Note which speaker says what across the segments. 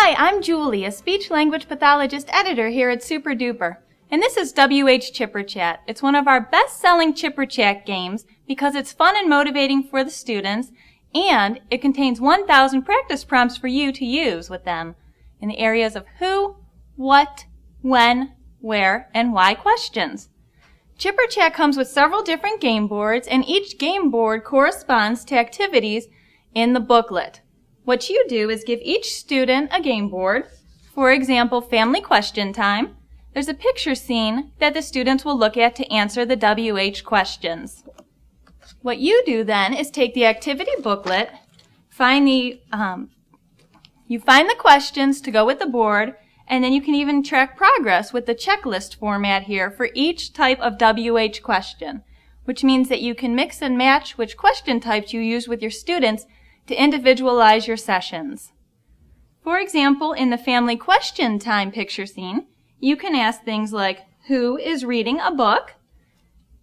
Speaker 1: Hi, I'm Julie, a speech-language pathologist editor here at Super Duper. And this is WH Chipper Chat. It's one of our best-selling Chipper Chat games because it's fun and motivating for the students, and it contains 1,000 practice prompts for you to use with them in the areas of who, what, when, where, and why questions. Chipper Chat comes with several different game boards, and each game board corresponds to activities in the booklet. What you do is give each student a game board. For example, family question time. There's a picture scene that the students will look at to answer the WH questions. What you do then is take the activity booklet, you find the questions to go with the board, and then you can even track progress with the checklist format here for each type of WH question, which means that you can mix and match which question types you use with your students to individualize your sessions. For example, in the family question time picture scene, you can ask things like, who is reading a book?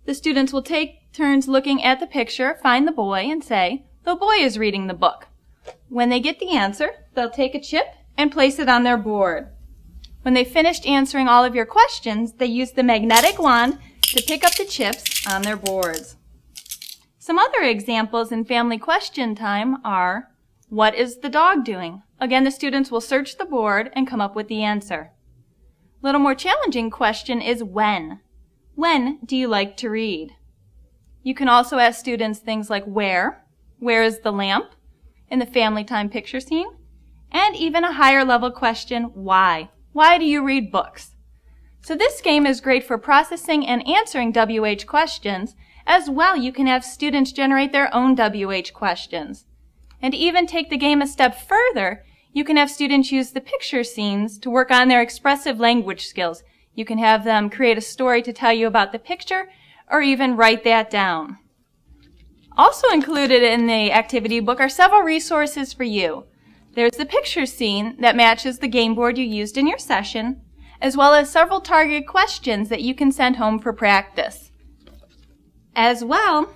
Speaker 1: The students will take turns looking at the picture, find the boy, and say, the boy is reading the book. When they get the answer, they'll take a chip and place it on their board. When they've finished answering all of your questions, they use the magnetic wand to pick up the chips on their boards. Some other examples in family question time are, what is the dog doing? Again, the students will search the board and come up with the answer. A little more challenging question is when. When do you like to read? You can also ask students things like where is the lamp in the family time picture scene, and even a higher level question, why? Why do you read books? So this game is great for processing and answering WH questions. As well, you can have students generate their own WH questions. And to even take the game a step further, you can have students use the picture scenes to work on their expressive language skills. You can have them create a story to tell you about the picture, or even write that down. Also included in the activity book are several resources for you. There's the picture scene that matches the game board you used in your session, as well as several targeted questions that you can send home for practice. As well,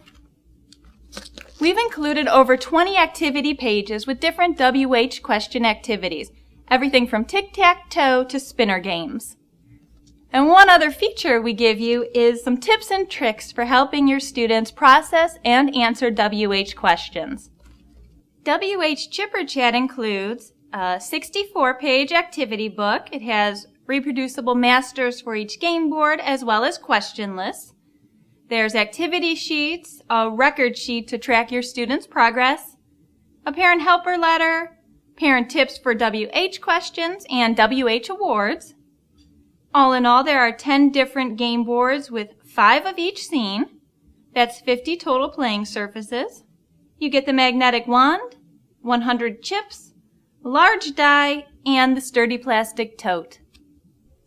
Speaker 1: we've included over 20 activity pages with different WH question activities, everything from tic-tac-toe to spinner games. And one other feature we give you is some tips and tricks for helping your students process and answer WH questions. WH Chipper Chat includes a 64-page activity book. It has reproducible masters for each game board as well as question lists. There's activity sheets, a record sheet to track your students' progress, a parent helper letter, parent tips for WH questions, and WH awards. All in all, there are 10 different game boards with 5 of each scene. That's 50 total playing surfaces. You get the magnetic wand, 100 chips, a large die, and the sturdy plastic tote.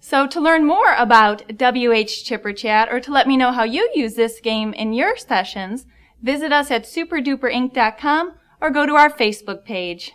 Speaker 1: So to learn more about WH Chipper Chat, or to let me know how you use this game in your sessions, visit us at superduperinc.com or go to our Facebook page.